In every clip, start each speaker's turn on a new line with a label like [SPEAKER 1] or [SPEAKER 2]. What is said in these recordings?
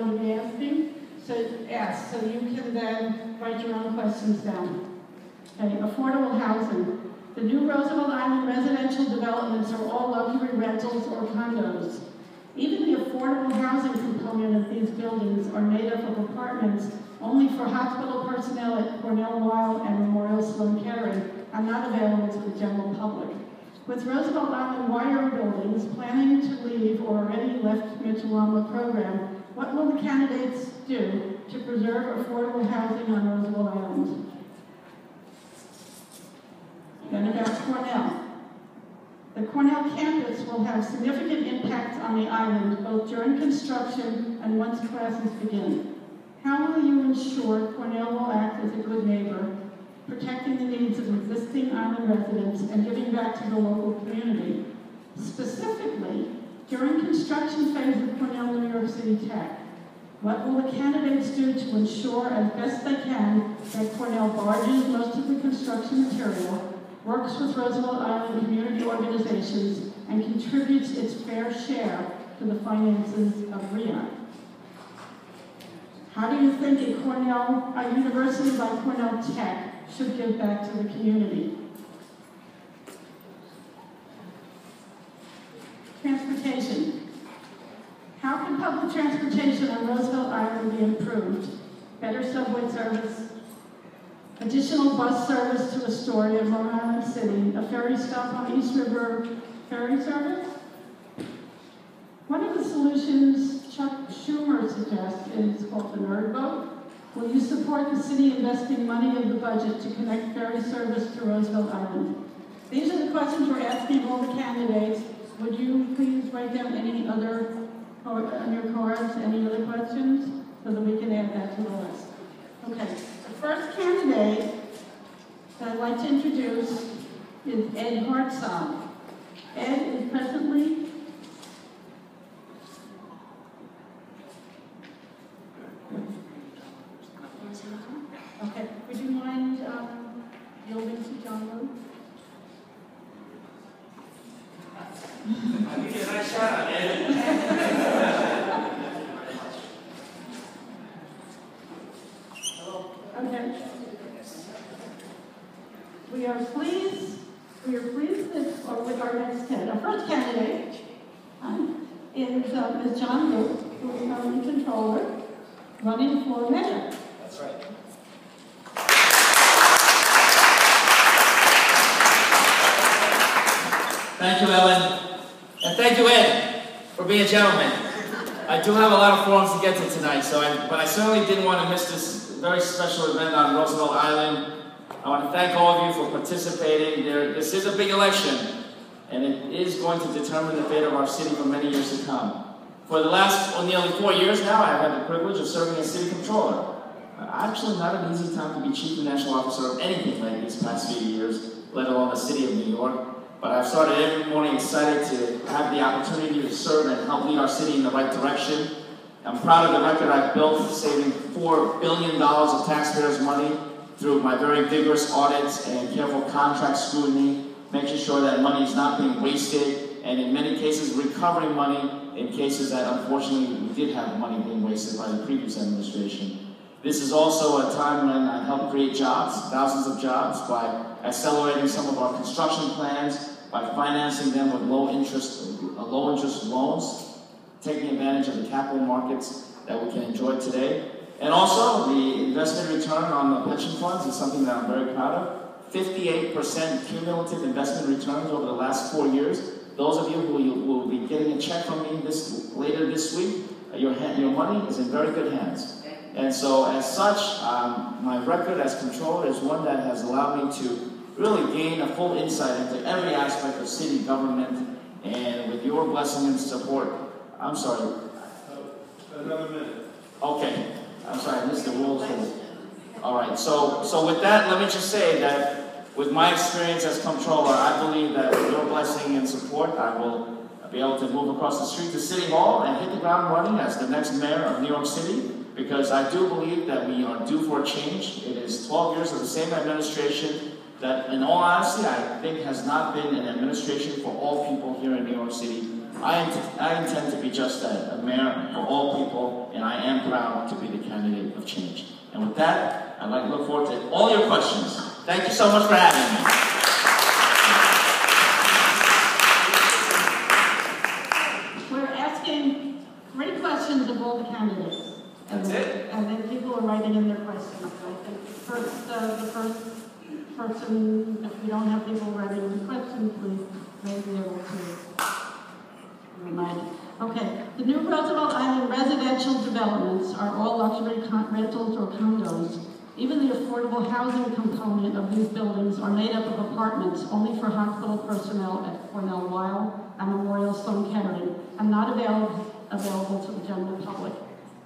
[SPEAKER 1] going to be asking. So ask, so you can then write your own questions down. Okay, affordable housing. The new Roosevelt Island residential developments are all luxury rentals or condos. Even the affordable housing component of these buildings are made up of apartments only for hospital personnel at Cornell Weill and Memorial Sloan Kettering and not available to the general public. With Roosevelt Island wire buildings planning to leave or already left Mitchell-Lama program, what will the candidates do to preserve affordable housing on Roosevelt Island? Then about Cornell. The Cornell campus will have significant impact on the island, both during construction and once classes begin. How will you ensure Cornell will act as a good neighbor, protecting the needs of existing island residents and giving back to the local community? Specifically, during construction phase of Cornell New York City Tech, what will the candidates do to ensure as best they can that Cornell barges most of the construction material, works with Roosevelt Island community organizations, and contributes its fair share to the finances of RIRA? How do you think a university like Cornell Tech should give back to the community? Transportation. How can public transportation on Roosevelt Island be improved? Better subway service, additional bus service to Astoria, Long Island City, a ferry stop on East River ferry service? One of the solutions Chuck Schumer suggests is called the Nerd Boat. Will you support the city investing money in the budget to connect ferry service to Roosevelt Island? These are the questions we're asking all the candidates. Would you please write down any other, on your cards, any other questions, so that we can add that to the list? Okay, the first candidate that I'd like to introduce is Ed Hartzog. Ed is presently okay. Would you mind yielding to John Luke?
[SPEAKER 2] I'll give you a nice shot, Ed.
[SPEAKER 1] Okay. We are pleased with our next candidate. Our first candidate is Ms. John Luke, who is currently controller, running for mayor.
[SPEAKER 2] That's right. Thank you, Ellen. And thank you, Ed, for being a gentleman. I do have a lot of forums to get to tonight, but I certainly didn't want to miss this very special event on Roosevelt Island. I want to thank all of you for participating. This is a big election, and it is going to determine the fate of our city for many years to come. For the last nearly 4 years now, I've had the privilege of serving as city controller. Actually, not an easy time to be chief financial officer of anything like these past few years, let alone the city of New York. But I've started every morning excited to have the opportunity to serve and help lead our city in the right direction. I'm proud of the record I've built, saving $4 billion of taxpayers' money through my very vigorous audits and careful contract scrutiny, making sure that money is not being wasted, and in many cases recovering money in cases that unfortunately we did have money being wasted by the previous administration. This is also a time when I helped create jobs, thousands of jobs, by accelerating some of our construction plans, by financing them with low interest loans, taking advantage of the capital markets that we can enjoy today. And also, the investment return on the pension funds is something that I'm very proud of. 58% cumulative investment returns over the last 4 years. Those of you who will be getting a check from me later this week, your money is in very good hands. And so, as such, my record as controller is one that has allowed me to really gain a full insight into every aspect of city government, and with your blessing and support, I'm sorry.
[SPEAKER 3] Another minute.
[SPEAKER 2] Okay. I'm sorry, I missed the rules. All right. So with that, let me just say that with my experience as controller, I believe that with your blessing and support, I will be able to move across the street to City Hall and hit the ground running as the next mayor of New York City, because I do believe that we are due for a change. It is 12 years of the same administration that, in all honesty, I think has not been an administration for all people here in New York City. I intend to be just that, a mayor for all people, and I am proud to be the candidate of change. And with that, I'd like to look forward to all your questions. Thank you so much for having me.
[SPEAKER 1] We're asking 3 questions of all the candidates.
[SPEAKER 2] That's it?
[SPEAKER 1] And then people are writing in their questions. I think the first person, if we don't have people writing in the questions, we may be able to remind. Okay, the new Roosevelt Island residential developments are all luxury rentals or condos. Even the affordable housing component of these buildings are made up of apartments only for hospital personnel at Cornell Weill and Memorial Sloan Kettering, and not available to the general public.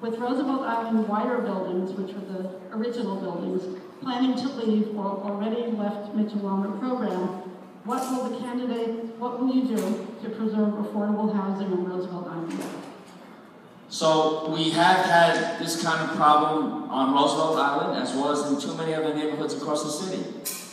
[SPEAKER 1] With Roosevelt Island wire buildings, which were the original buildings, planning to leave or already left Mayoral program, what will you do to preserve affordable housing on Roosevelt Island?
[SPEAKER 2] So we have had this kind of problem on Roosevelt Island, as well as in too many other neighborhoods across the city.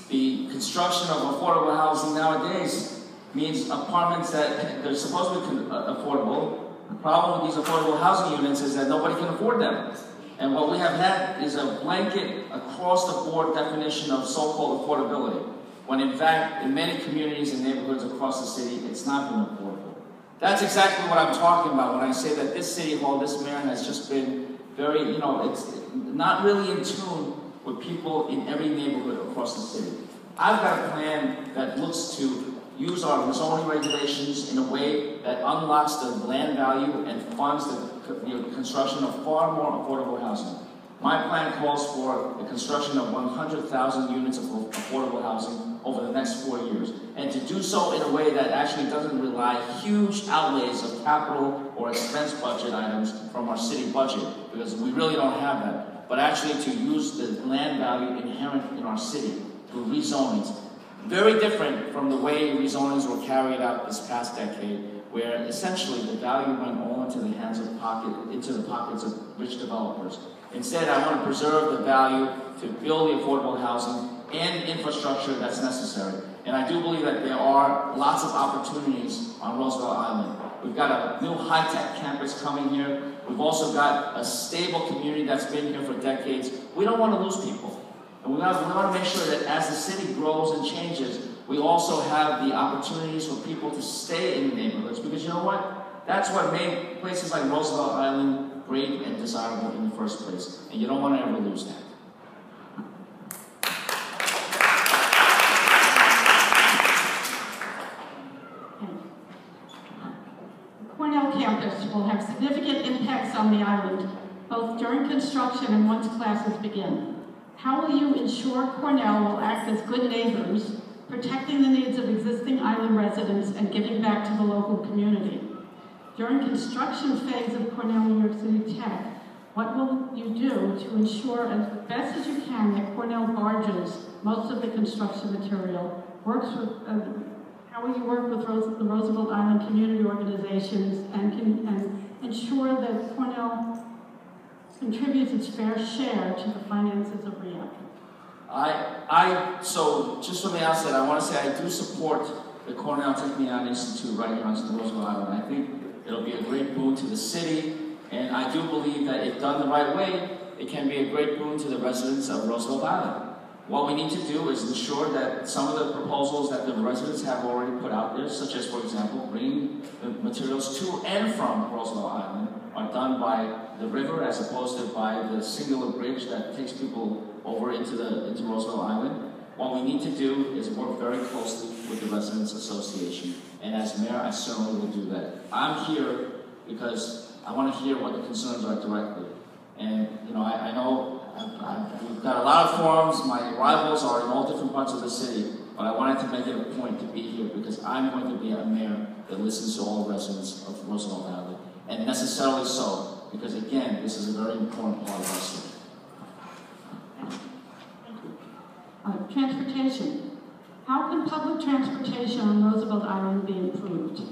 [SPEAKER 2] The construction of affordable housing nowadays means apartments that they're supposed to be affordable. The problem with these affordable housing units is that nobody can afford them. And what we have had is a blanket, across-the-board definition of so-called affordability, when in fact, in many communities and neighborhoods across the city, it's not been affordable. That's exactly what I'm talking about when I say that this city hall, this mayor has just been very, it's not really in tune with people in every neighborhood across the city. I've got a plan that looks to use our zoning regulations in a way that unlocks the land value and funds the construction of far more affordable housing. My plan calls for the construction of 100,000 units of affordable housing over the next 4 years, and to do so in a way that actually doesn't rely huge outlays of capital or expense budget items from our city budget, because we really don't have that, but actually to use the land value inherent in our city through rezonings. Very different from the way rezonings were carried out this past decade, where essentially the value went all into the pockets of rich developers. Instead, I want to preserve the value to build the affordable housing and infrastructure that's necessary. And I do believe that there are lots of opportunities on Roosevelt Island. We've got a new high-tech campus coming here. We've also got a stable community that's been here for decades. We don't want to lose people. And we want to make sure that as the city grows and changes, we also have the opportunities for people to stay in the neighborhoods. Because you know what? That's what made places like Roosevelt Island great and desirable in the first place. And you don't want to ever lose that.
[SPEAKER 1] The Cornell campus will have significant impacts on the island, both during construction and once classes begin. How will you ensure Cornell will act as good neighbors, protecting the needs of existing island residents and giving back to the local community? During construction phase of Cornell New York City Tech, what will you do to ensure as best as you can that Cornell barges most of the construction material, how will you work with the Roosevelt Island community organizations and ensure that Cornell contributes its fair share to the finances of RIRA?
[SPEAKER 2] So just from the outset, I want to say I do support the Cornell Technion Institute right here on Roosevelt Island. I think it'll be a great boon to the city, and I do believe that if done the right way, it can be a great boon to the residents of Roosevelt Island. What we need to do is ensure that some of the proposals that the residents have already put out there, such as, for example, bringing the materials to and from Roosevelt Island, are done by the river as opposed to by the singular bridge that takes people over into Roosevelt Island. What we need to do is work very closely with the Residents Association. And as mayor, I certainly will do that. I'm here because I want to hear what the concerns are directly. And I know we've got a lot of forums. My rivals are in all different parts of the city, but I wanted to make it a point to be here because I'm going to be a mayor that listens to all residents of Roosevelt Island, and necessarily so because again, this is a very important part of our city.
[SPEAKER 1] Transportation. How can public transportation on Roosevelt Island be improved?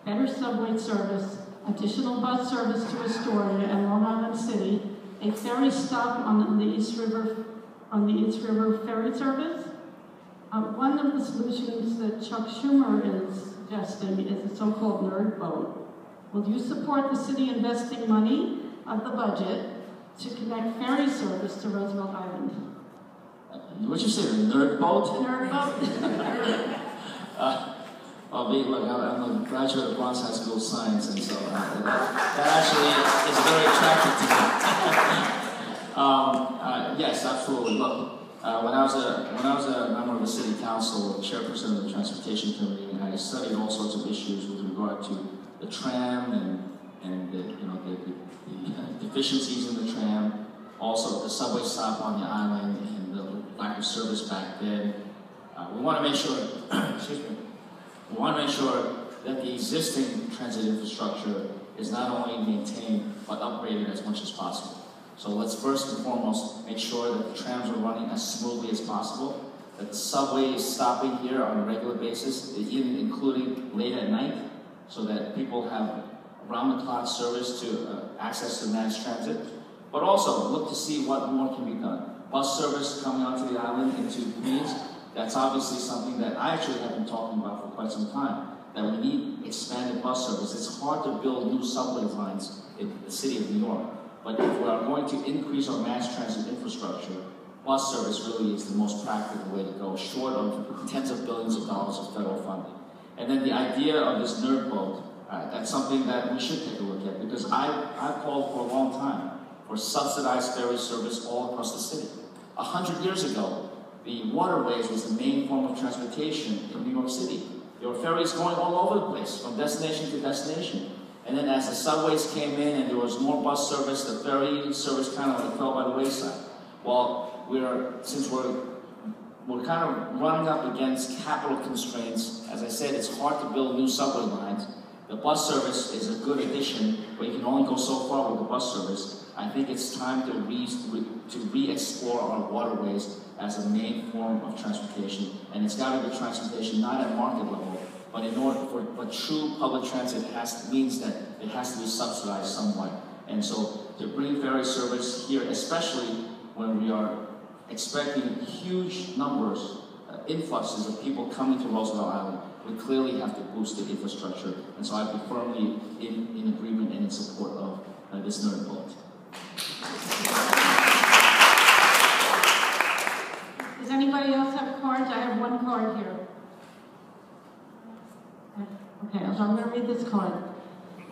[SPEAKER 1] Better subway service, additional bus service to Astoria and Long Island City, a ferry stop on the East River ferry service. One of the solutions that Chuck Schumer is suggesting is a so-called nerd boat. Will you support the city investing money of the budget to connect ferry service to Roosevelt Island?
[SPEAKER 2] What'd you say, the nerd boat?
[SPEAKER 1] The nerd boat?
[SPEAKER 2] Look, I'm a graduate of Bronx High School of Science, and so that actually is very attractive to me. Yes, absolutely. Look, when I was a member of the City Council, chairperson of the Transportation Committee, I studied all sorts of issues with regard to the tram and the deficiencies in the tram, also the subway stop on the island and the lack of service back then. We want to make sure, excuse me, we want to make sure that the existing transit infrastructure is not only maintained but upgraded as much as possible. So let's first and foremost make sure that the trams are running as smoothly as possible, that the subway is stopping here on a regular basis, even including late at night, so that people have round-the-clock service to access to mass transit. But also look to see what more can be done. Bus service coming onto the island into Queens, that's obviously something that I actually have been talking about for quite some time, that we need expanded bus service. It's hard to build new subway lines in the city of New York, but if we are going to increase our mass transit infrastructure, bus service really is the most practical way to go, short of tens of billions of dollars of federal funding. And then the idea of this nerd boat, that's something that we should take a look at, because I've called for a long time for subsidized ferry service all across the city. 100 years ago, the waterways was the main form of transportation in New York City. There were ferries going all over the place, from destination to destination. And then as the subways came in and there was more bus service, the ferry service kind of fell by the wayside. Well, since we're kind of running up against capital constraints, as I said, it's hard to build new subway lines. The bus service is a good addition, but you can only go so far with the bus service. I think it's time to re-explore our waterways as a main form of transportation, and it's got to be transportation not at market level, but true public transit means that it has to be subsidized somewhat. And so to bring ferry service here, especially when we are expecting huge numbers, influxes of people coming to Roosevelt Island, we clearly have to boost the infrastructure. And so I'd be firmly in agreement and in support of this nerd boat.
[SPEAKER 1] Does anybody else have cards? I have one card here. Okay, so I'm going to read this card.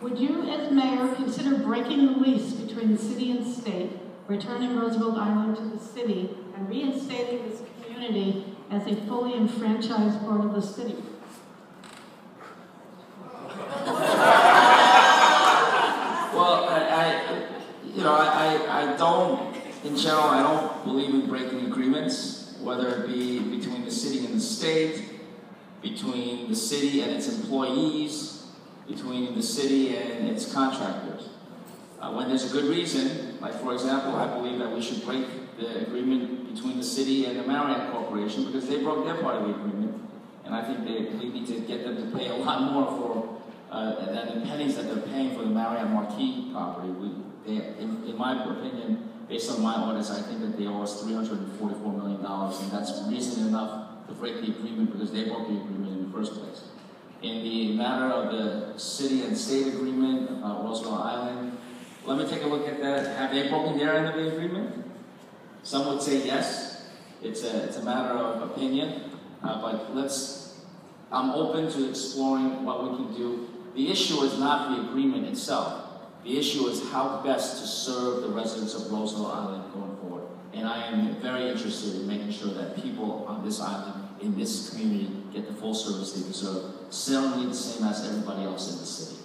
[SPEAKER 1] Would you, as mayor, consider breaking the lease between the city and state, returning Roosevelt Island to the city, and reinstating this community as a fully enfranchised part of the city?
[SPEAKER 2] Well, I don't, in general, I don't believe in breaking agreements, whether it be between the city and the state, between the city and its employees, between the city and its contractors. When there's a good reason, like for example, I believe that we should break the agreement between the city and the Mayoral Corporation because they broke their part of the agreement, and I think we need to get them to pay a lot more for than the pennies that they're paying for the Mayoral Marquis property. In my opinion, based on my audits, I think that they owe us $344 million, and that's reason enough to break the agreement because they broke the agreement in the first place. In the matter of the city and state agreement about Roosevelt Island, let me take a look at that. Have they broken their end of the agreement? Some would say yes. It's a matter of opinion, but I'm open to exploring what we can do. The issue is not the agreement itself. The issue is how best to serve the residents of Roosevelt Island going forward. And I am very interested in making sure that people on this island, in this community, get the full service they deserve, certainly the same as everybody else in the city.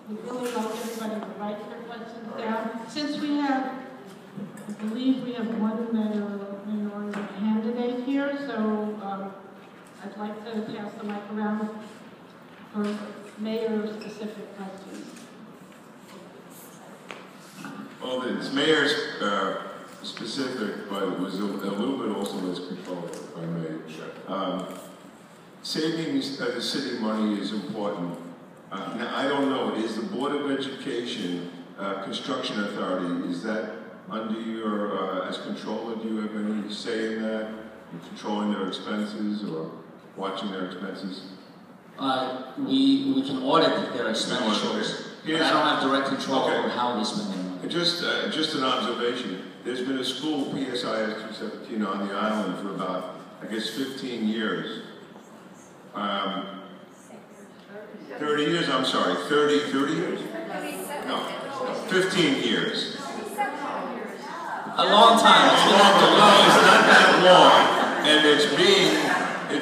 [SPEAKER 1] We really like everybody to write their questions down. Since we have, I believe we have one minority candidate here, so I'd like to pass the mic around for mayor-specific questions.
[SPEAKER 3] Well, it's mayor's specific, but it was a little bit also less control, if I may. Savings the city money is important. Now, I don't know, is the Board of Education Construction Authority, is that under your, as controller, do you have any say in that? In controlling their expenses or watching their expenses?
[SPEAKER 2] We can audit their expenditures, but I don't have direct control over how they spend their money.
[SPEAKER 3] Just an observation. There's been a school, PSIS 217, on the island for about, I guess, 15 years. 30 years, I'm sorry, 30 years? No, 15 years.
[SPEAKER 2] A long time.
[SPEAKER 3] It's not that long, and it's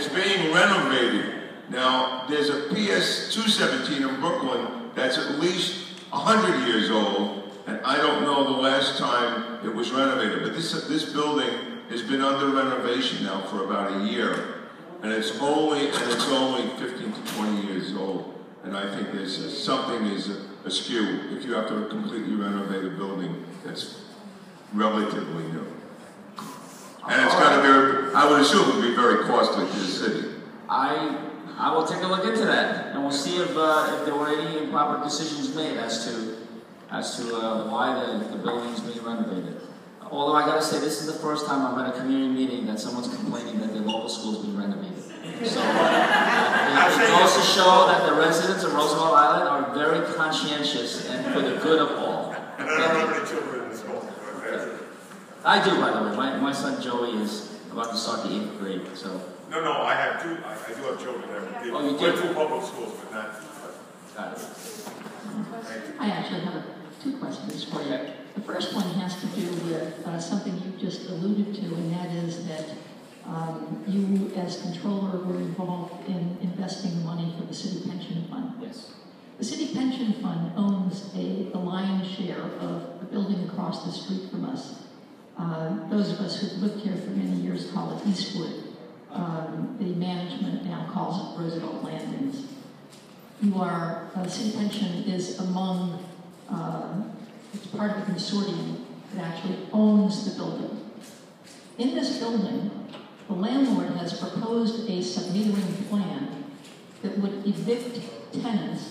[SPEAKER 3] being renovated. Now, there's a PS 217 in Brooklyn that's at least 100 years old, and I don't know the last time it was renovated. But this building has been under renovation now for about a year, and it's only 15 to 20 years old. And I think there's something is askew if you have to completely renovate a building that's relatively new. And it's got to be, I would assume it would be very costly to the city.
[SPEAKER 2] I will take a look into that, and we'll see if there were any improper decisions made as to why the building is being renovated. Although I gotta say, this is the first time I'm at a community meeting that someone's complaining that their local school is being renovated. So it goes to show that the residents of Roosevelt Island are very conscientious and for the good of all.
[SPEAKER 4] And I don't have any children in the school.
[SPEAKER 2] I do, by the way. My son Joey is about to start the 8th grade, so.
[SPEAKER 4] No, I have two. I do have children.
[SPEAKER 2] Oh, you do?
[SPEAKER 4] Went to public schools, but not.
[SPEAKER 2] Got it.
[SPEAKER 5] I actually have two questions for you. The first one has to do with something you just alluded to, and that is that you, as controller, were involved in investing money for the city pension fund.
[SPEAKER 2] Yes.
[SPEAKER 5] The city pension fund owns the lion's share of the building across the street from us. Those of us who've lived here for many years call it Eastwood. The management now calls it Roosevelt Landings. City pension is among, it's part of a consortium that actually owns the building. In this building, the landlord has proposed a submetering plan that would evict tenants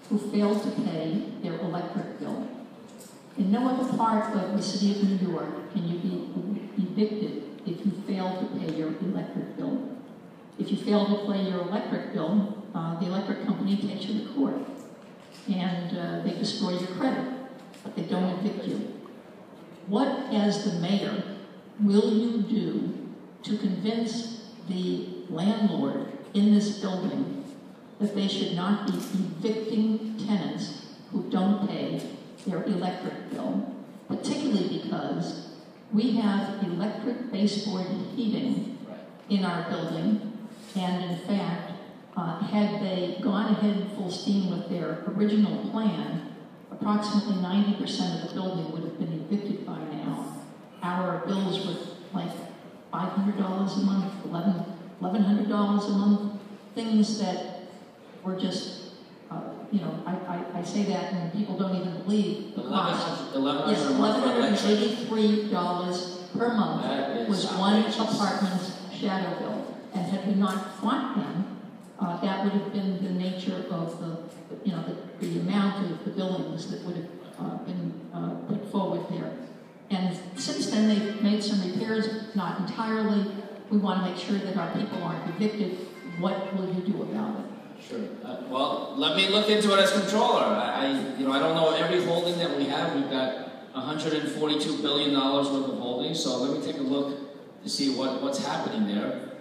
[SPEAKER 5] who fail to pay their electric bill. In no other part of the city of New York can you be evicted if you fail to pay your electric bill. If you fail to pay your electric bill, the electric company takes you to court, and they destroy your credit, but they don't evict you. What, as the mayor, will you do to convince the landlord in this building that they should not be evicting tenants who don't pay their electric bill, particularly because we have electric baseboard heating in our building, and in fact, had they gone ahead full steam with their original plan, approximately 90% of the building would have been evicted by now. Our bills were like $500 a month, $1,100 a month, things that were just, I say that and people don't even believe the cost. Yes, $1,183 per month was one apartment's shadow bill. And had we not fought them, that would have been the nature of the amount of the billings that would have been put forward there. And since then, they've made some repairs, not entirely. We want to make sure that our people aren't evicted. What will you do about it?
[SPEAKER 2] Sure. Well, let me look into it as controller. I don't know every holding that we have. We've got $142 billion worth of holdings. So let me take a look to see what's happening there.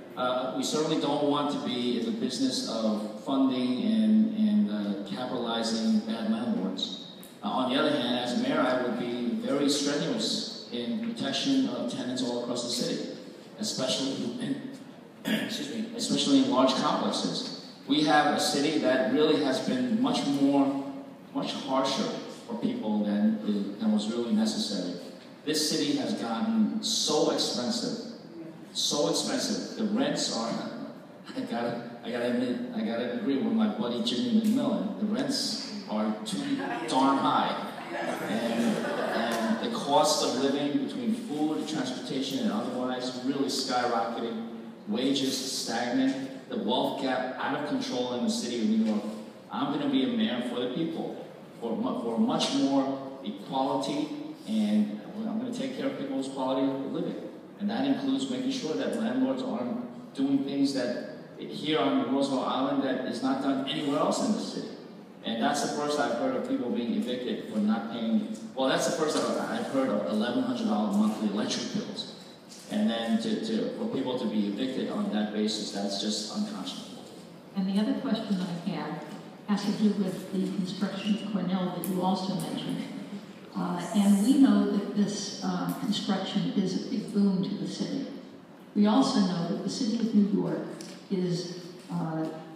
[SPEAKER 2] We certainly don't want to be in the business of funding and capitalizing bad landlords. On the other hand, as mayor, I would be very strenuous in protection of tenants all across the city, especially in large complexes. We have a city that really has been much harsher for people than was really necessary. This city has gotten so expensive. So expensive. The rents are, I gotta agree with my buddy Jimmy McMillan. The rents are too darn high. And the cost of living between food, transportation, and otherwise really skyrocketing. Wages stagnant. The wealth gap out of control in the city of New York. I'm gonna be a mayor for the people. For much more equality and I'm going to take care of people's quality of living. And that includes making sure that landlords aren't doing things that here on Roosevelt Island that is not done anywhere else in the city. And that's the first I've heard of people being evicted for not paying. Well, that's the first I've heard of $1,100 monthly electric bills. And then for people to be evicted on that basis, that's just unconscionable.
[SPEAKER 5] And the other question I had has to do with the construction of Cornell that you also mentioned. And we know that this construction is a big boon to the city. We also know that the city of New York is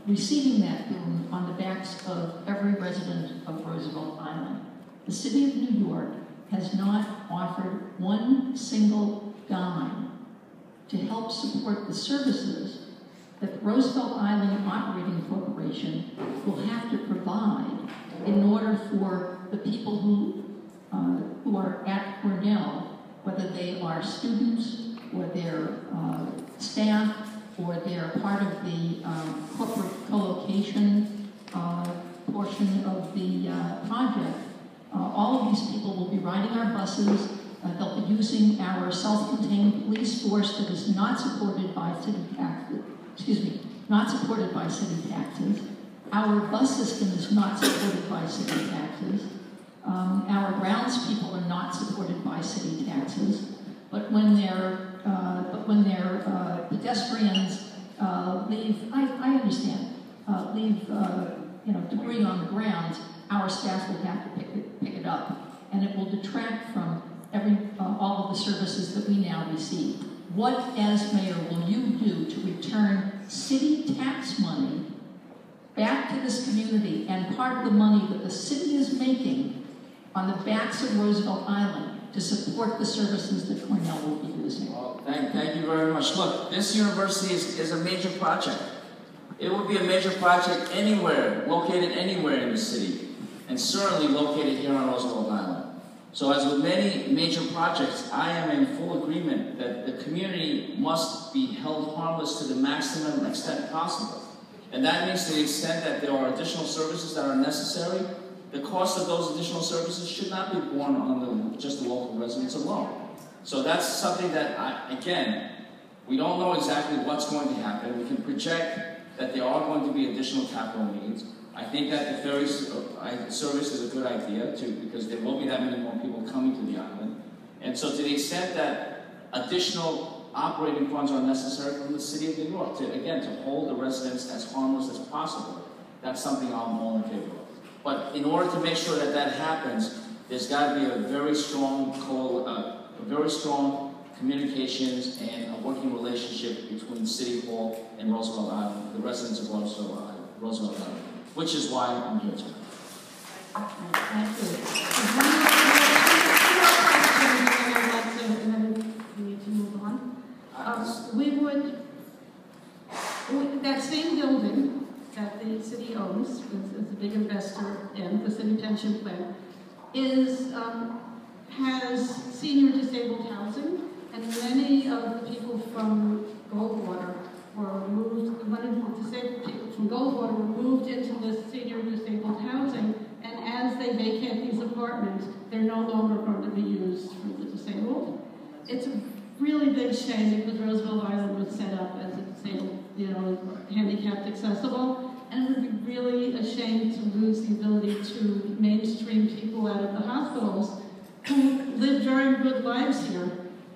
[SPEAKER 5] receiving that boon on the backs of every resident of Roosevelt Island. The city of New York has not offered one single dime to help support the services that the Roosevelt Island Operating Corporation will have to provide in order for the people who are at Cornell, whether they are students or they're staff or they're part of the corporate co-location portion of the project. All of these people will be riding our buses. They'll be using our self-contained police force that is not supported by city taxes. Not supported by city taxes. Our bus system is not supported by city taxes. Our grounds people are not supported by city taxes. But when their pedestrians leave, I understand, leave debris on the grounds, our staff will have to pick it up, and it will detract from all of the services that we now receive. What, as mayor, will you do to return city tax money back to this community and part of the money that the city is making on the backs of Roosevelt Island to support the services that Cornell will be using?
[SPEAKER 2] Well, thank you very much. Look, this university is a major project. It would be a major project anywhere, located anywhere in the city, and certainly located here on Roosevelt Island. So as with many major projects, I am in full agreement that the community must be held harmless to the maximum extent possible. And that means to the extent that there are additional services that are necessary, the cost of those additional services should not be borne on just the local residents alone. So that's something that, again, we don't know exactly what's going to happen. We can project that there are going to be additional capital needs. I think that the ferry service is a good idea, too, because there will be that many more people coming to the island. And so to the extent that additional operating funds are necessary from the city of New York to hold the residents as harmless as possible, that's something I'm all in favor of. But in order to make sure that that happens, there's got to be a very strong communications and a working relationship between City Hall and Roosevelt Island, the residents of Roosevelt Island, which is why I'm here tonight.
[SPEAKER 5] Thank you.
[SPEAKER 1] And then we need to move on. That same building that the city owns, is a big investor in, the city pension plan, has senior disabled housing, and many of the people from Goldwater were moved, many disabled people from Goldwater were moved into this senior disabled housing, and as they vacate these apartments, they're no longer going to be used for the disabled. It's a really big shame because Roosevelt Island was set up as a disabled, handicapped accessible, and it would be really a shame to lose the ability to mainstream people out of the hospitals who live very good lives here,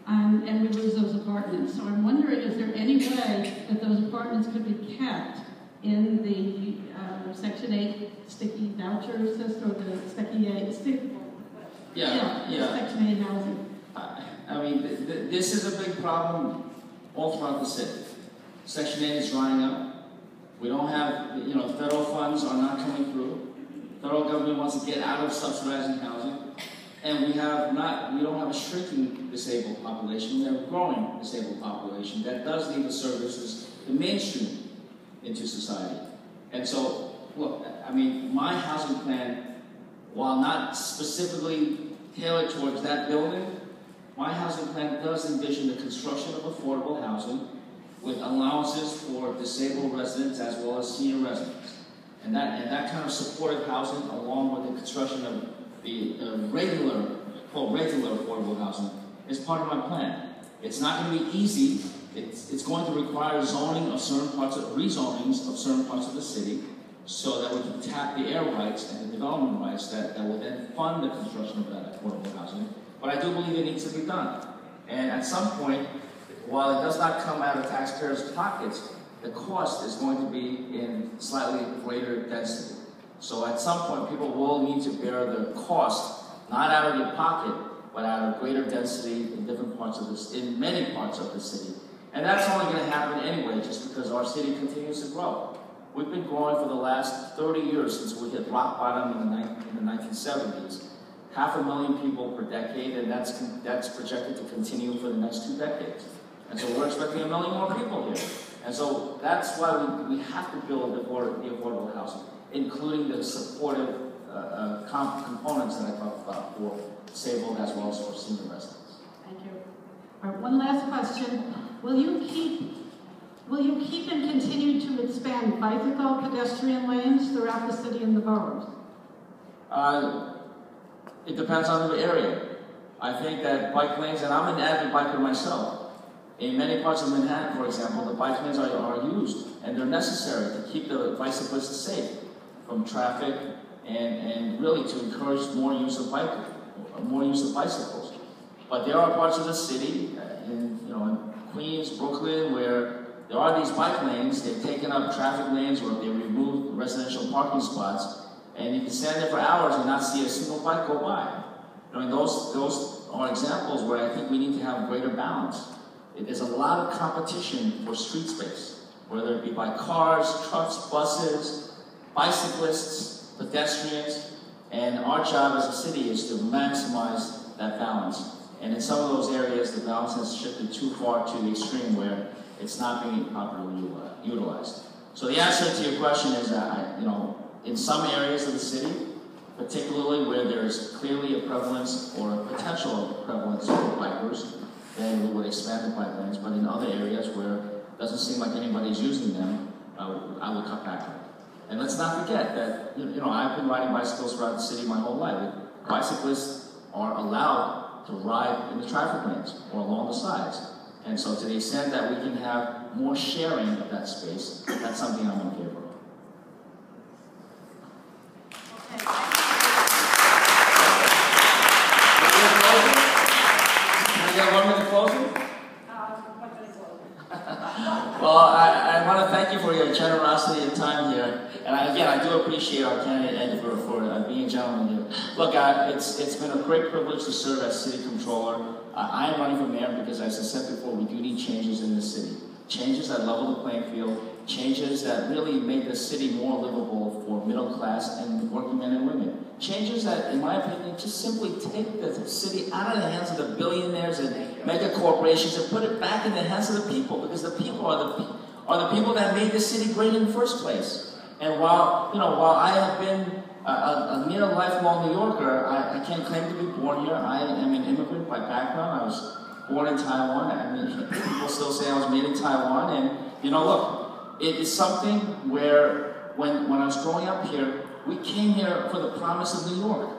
[SPEAKER 1] and we lose those apartments. So I'm wondering, is there any way that those apartments could be kept in the Section 8 sticky voucher system, or the Section 8 Section 8 housing?
[SPEAKER 2] I mean, this is a big problem all throughout the city. Section 8 is drying up. We don't have, federal funds are not coming through. Federal government wants to get out of subsidizing housing. And we don't have a shrinking disabled population. We have a growing disabled population that does need the services to mainstream into society. And so, look, I mean, my housing plan, while not specifically tailored towards that building, my housing plan does envision the construction of affordable housing with allowances for disabled residents as well as senior residents. And that kind of supportive housing, along with the construction of the regular called regular affordable housing, is part of my plan. It's not going to be easy. It's going to require zoning of certain parts of, rezonings of certain parts of the city, so that we can tap the air rights and the development rights that will then fund the construction of that affordable housing. But I do believe it needs to be done. And at some point, while it does not come out of taxpayers' pockets, the cost is going to be in slightly greater density. So at some point, people will need to bear the cost, not out of their pocket, but out of greater density in different parts of this, in many parts of the city. And that's only going to happen anyway, just because our city continues to grow. We've been growing for the last 30 years since we hit rock bottom in the 1970s. 500,000 people per decade, and that's projected to continue for the next 2 decades. And so we're expecting 1 million more people here. And so that's why we have to build the affordable housing, including the supportive components that I talked about for disabled as well as for senior residents.
[SPEAKER 1] Thank you. All right, one last question. Will you keep and continue to expand bicycle pedestrian lanes throughout the city and the boroughs?
[SPEAKER 2] It depends on the area. I think that bike lanes, and I'm an avid biker myself. In many parts of Manhattan, for example, the bike lanes are used, and they're necessary to keep the bicyclists safe from traffic, and really to encourage more use of bicycles. But there are parts of the city, in Queens, Brooklyn, where there are these bike lanes. They've taken up traffic lanes, or they removed residential parking spots, and you can stand there for hours and not see a single bike go by. Those are examples where I think we need to have greater balance. There's a lot of competition for street space, whether it be by cars, trucks, buses, bicyclists, pedestrians, and our job as a city is to maximize that balance. And in some of those areas, the balance has shifted too far to the extreme where it's not being properly utilized. So the answer to your question is that, in some areas of the city, particularly where there's clearly a prevalence or a potential prevalence of bikers, then we would expand the bike lanes. But in other areas where it doesn't seem like anybody's using them, I would cut back. And let's not forget that, I've been riding bicycles throughout the city my whole life. Bicyclists are allowed to ride in the traffic lanes or along the sides. And so to the extent that we can have more sharing of that space, that's something I'm in favor of. Can I get 1 minute closing? Well, I want to thank you for your generosity and time here. And I do appreciate our candidate Ed for being a gentleman here. Look, it's been a great privilege to serve as city controller. I am running for mayor because, as I said before, we do need changes in the city. Changes that level the playing field, changes that really make the city more livable for middle class and working men and women. Changes that, in my opinion, just simply take the city out of the hands of the billionaires and mega corporations and put it back in the hands of the people, because the people are the people that made the city great in the first place. And while I have been a near lifelong New Yorker, I can't claim to be born here. I am an immigrant by background. I was born in Taiwan. I mean, people still say I was made in Taiwan. And, look, it is something where when I was growing up here, we came here for the promise of New York,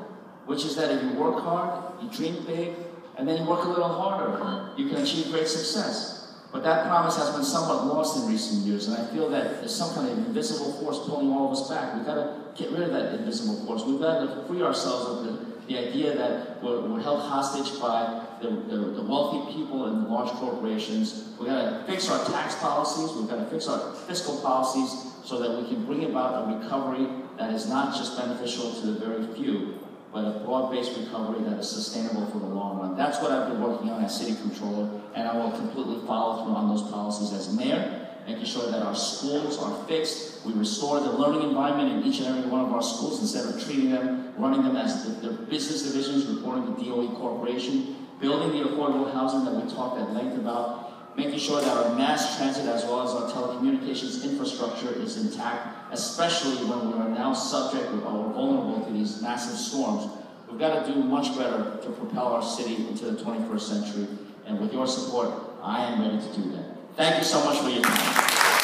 [SPEAKER 2] which is that if you work hard, you dream big, and then you work a little harder, you can achieve great success. But that promise has been somewhat lost in recent years, and I feel that there's some kind of invisible force pulling all of us back. We've got to get rid of that invisible force. We've got to free ourselves of the idea that we're held hostage by the wealthy people and the large corporations. We've got to fix our tax policies. We've got to fix our fiscal policies so that we can bring about a recovery that is not just beneficial to the very few, but a broad-based recovery that is sustainable for the long run. That's what I've been working on as city controller, and I will completely follow through on those policies as mayor, making sure that our schools are fixed. We restore the learning environment in each and every one of our schools instead of treating them, running them as their business divisions, reporting to DOE Corporation, building the affordable housing that we talked at length about, making sure that our mass transit as well as our telecommunications infrastructure is intact, especially when we are now subject or vulnerable to these massive storms. We've got to do much better to propel our city into the 21st century, and with your support, I am ready to do that. Thank you so much for your time.